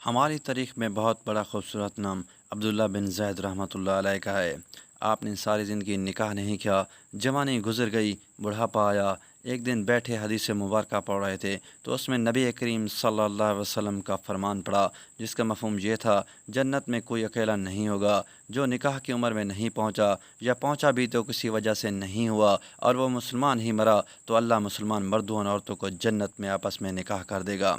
ہماری تاریخ میں بہت بڑا خوبصورت نام عبداللہ بن زید رحمۃ اللہ علیہ کا ہے۔ آپ نے ساری زندگی نکاح نہیں کیا، جوانی گزر گئی، بڑھاپا آیا۔ ایک دن بیٹھے حدیث مبارکہ پڑھ رہے تھے تو اس میں نبی کریم صلی اللہ علیہ وسلم کا فرمان پڑا، جس کا مفہوم یہ تھا: جنت میں کوئی اکیلا نہیں ہوگا جو نکاح کی عمر میں نہیں پہنچا، یا پہنچا بھی تو کسی وجہ سے نہیں ہوا اور وہ مسلمان ہی مرا، تو اللہ مسلمان مردوں اور عورتوں کو جنت میں آپس میں نکاح کر دے گا۔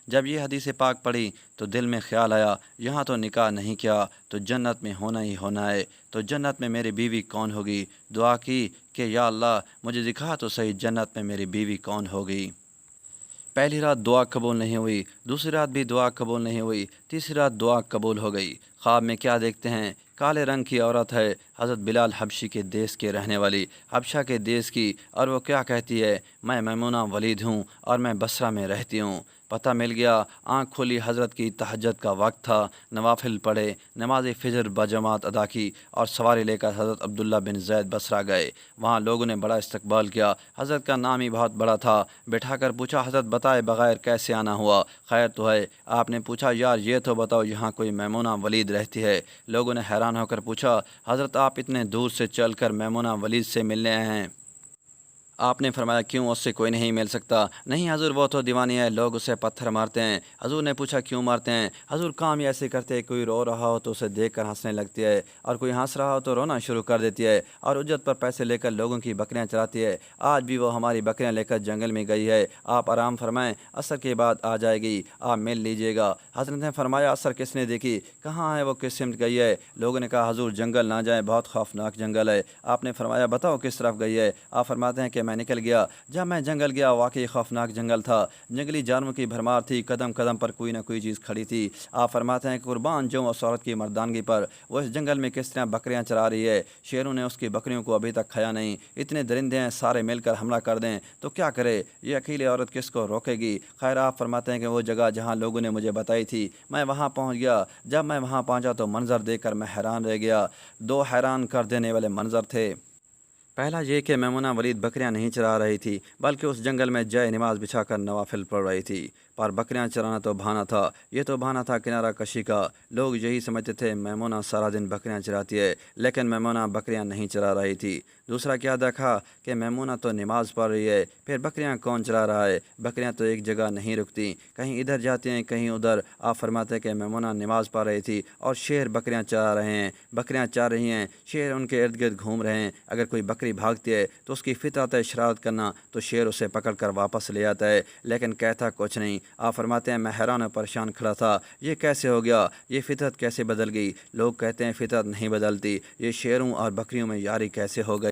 جب یہ حدیث پاک پڑھی تو دل میں خیال آیا، یہاں تو نکاح نہیں کیا تو جنت میں ہونا ہی ہونا ہے، تو جنت میں میری بیوی کون ہوگی؟ دعا کی کہ یا اللہ مجھے دکھا تو صحیح جنت میں میری بیوی کون ہوگی۔ پہلی رات دعا قبول نہیں ہوئی، دوسری رات بھی دعا قبول نہیں ہوئی، تیسری رات دعا قبول ہو گئی۔ خواب میں کیا دیکھتے ہیں؟ کالے رنگ کی عورت ہے، حضرت بلال حبشی کے دیس کے رہنے والی، حبشہ کے دیس کی، اور وہ کیا کہتی ہے: میں میمونہ ولید ہوں اور میں بصرہ میں رہتی ہوں۔ پتہ مل گیا، آنکھ کھولی، حضرت کی تہجد کا وقت تھا، نوافل پڑھے، نماز فجر بجماعت ادا کی اور سواری لے کر حضرت عبداللہ بن زید بصرہ گئے۔ وہاں لوگوں نے بڑا استقبال کیا، حضرت کا نام ہی بہت بڑا تھا۔ بٹھا کر پوچھا: حضرت بتائے بغیر کیسے آنا ہوا؟ خیر تو ہے؟ آپ نے پوچھا: یار یہ تو بتاؤ یہاں کوئی میمونہ ولید رہتی ہے؟ لوگوں نے حیران ہو کر پوچھا: حضرت آپ اتنے دور سے چل کر میمونہ ولید سے ملنے آئے ہیں؟ آپ نے فرمایا: کیوں، اس سے کوئی نہیں مل سکتا؟ نہیں حضور، وہ تو دیوانی ہے، لوگ اسے پتھر مارتے ہیں۔ حضور نے پوچھا: کیوں مارتے ہیں؟ حضور کام ہی ایسے کرتے ہیں، کوئی رو رہا ہو تو اسے دیکھ کر ہنسنے لگتی ہے، اور کوئی ہنس رہا ہو تو رونا شروع کر دیتی ہے، اور اجرت پر پیسے لے کر لوگوں کی بکریاں چراتی ہے۔ آج بھی وہ ہماری بکریاں لے کر جنگل میں گئی ہے، آپ آرام فرمائیں، عصر کے بعد آ جائے گی، آپ مل لیجیے گا۔ حضرت نے فرمایا: عصر کس نے دیکھی؟ کہاں ہے وہ، کس سمت گئی ہے؟ لوگوں نے کہا: حضور جنگل نہ جائیں، بہت خوفناک جنگل ہے۔ آپ نے فرمایا: بتاؤ کس طرف گئی ہے؟ آپ فرماتے ہیں کہ میں نکل گیا۔ جب میں جنگل گیا، واقعی خوفناک جنگل تھا، جنگلی جانوروں کی بھرمار تھی، قدم قدم پر کوئی نہ کوئی چیز کھڑی تھی۔ آپ فرماتے ہیں کہ قربان جاؤں اس عورت کی مردانگی پر، وہ اس جنگل میں کس طرح بکریاں چرا رہی ہے، شیروں نے اس کی بکریوں کو ابھی تک کھایا نہیں، اتنے درندے ہیں، سارے مل کر حملہ کر دیں تو کیا کرے، یہ اکیلی عورت کس کو روکے گی؟ خیر، آپ فرماتے ہیں کہ وہ جگہ جہاں لوگوں نے مجھے بتائی تھی، میں وہاں پہنچ گیا۔ جب میں وہاں پہنچا تو منظر دیکھ کر میں حیران رہ گیا۔ دو حیران کر دینے والے منظر تھے۔ پہلا یہ کہ میمونہ ولید بکریاں نہیں چرا رہی تھی، بلکہ اس جنگل میں جائے نماز بچھا کر نوافل پڑھ رہی تھی۔ پر بکریاں چرانا تو بہانہ تھا، یہ تو بہانہ تھا کنارہ کشی کا۔ لوگ یہی سمجھتے تھے میمونہ سارا دن بکریاں چراتی ہے، لیکن میمونہ بکریاں نہیں چرا رہی تھی۔ دوسرا کیا دیکھا کہ میمونہ تو نماز پڑھ رہی ہے، پھر بکریاں کون چرا رہا ہے؟ بکریاں تو ایک جگہ نہیں رکتی، کہیں ادھر جاتی ہیں، کہیں ادھر۔ آپ فرماتے ہیں کہ میمونہ نماز پڑھ رہی تھی اور شیر بکریاں چرا رہے ہیں، بکریاں چار رہی ہیں، شیر ان کے ارد گرد گھوم رہے ہیں۔ اگر کوئی بکری بھاگتی ہے تو اس کی فطرت ہے شرارت کرنا، تو شیر اسے پکڑ کر واپس لے آتا ہے، لیکن کہتا کچھ نہیں۔ آپ فرماتے ہیں میں حیران و پریشان کھڑا تھا، یہ کیسے ہو گیا، یہ فطرت کیسے بدل گئی؟ لوگ کہتے ہیں فطرت نہیں بدلتی، یہ شیروں اور بکریوں میں یاری کیسے ہو گئی؟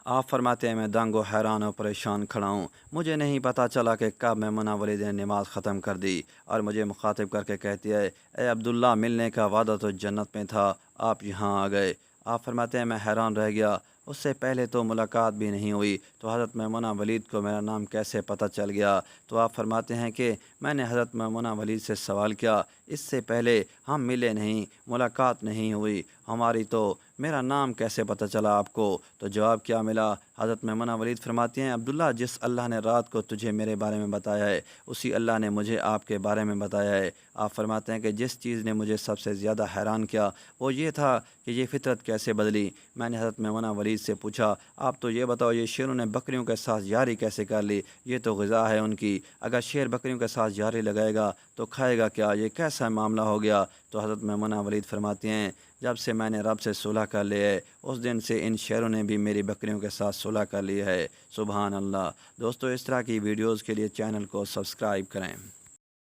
آپ فرماتے ہیں میں دنگ و حیران و پریشان کھڑا ہوں، مجھے نہیں پتہ چلا کہ کب میمونہ ولید نے نماز ختم کر دی اور مجھے مخاطب کر کے کہتی ہے: اے عبداللہ، ملنے کا وعدہ تو جنت میں تھا، آپ یہاں آ گئے۔ آپ فرماتے ہیں میں حیران رہ گیا، اس سے پہلے تو ملاقات بھی نہیں ہوئی، تو حضرت میمونہ ولید کو میرا نام کیسے پتہ چل گیا؟ تو آپ فرماتے ہیں کہ میں نے حضرت میمونہ ولید سے سوال کیا، اس سے پہلے ہم ملے نہیں، ملاقات نہیں ہوئی ہماری، تو میرا نام کیسے پتہ چلا آپ کو؟ تو جواب کیا ملا؟ حضرت میمونہ ولید فرماتی ہیں: عبداللہ، جس اللہ نے رات کو تجھے میرے بارے میں بتایا ہے، اسی اللہ نے مجھے آپ کے بارے میں بتایا ہے۔ آپ فرماتے ہیں کہ جس چیز نے مجھے سب سے زیادہ حیران کیا وہ یہ تھا کہ یہ فطرت کیسے بدلی۔ میں نے حضرت میمونہ ولید سے پوچھا: آپ تو یہ بتاؤ یہ شیروں نے بکریوں کے ساتھ یاری کیسے کر لی؟ یہ تو غذا ہے ان کی، اگر شیر بکریوں کے ساتھ یاری لگائے گا تو کھائے گا کیا؟ یہ کیسا معاملہ ہو گیا؟ تو حضرت میمونہ ولید فرماتی ہیں: جب سے میں نے رب سے صلح کر لی ہے، اس دن سے ان شیروں نے بھی میری بکریوں کے ساتھ صلح کر لی ہے۔ سبحان اللہ۔ دوستو، اس طرح کی ویڈیوز کے لیے چینل کو سبسکرائب کریں۔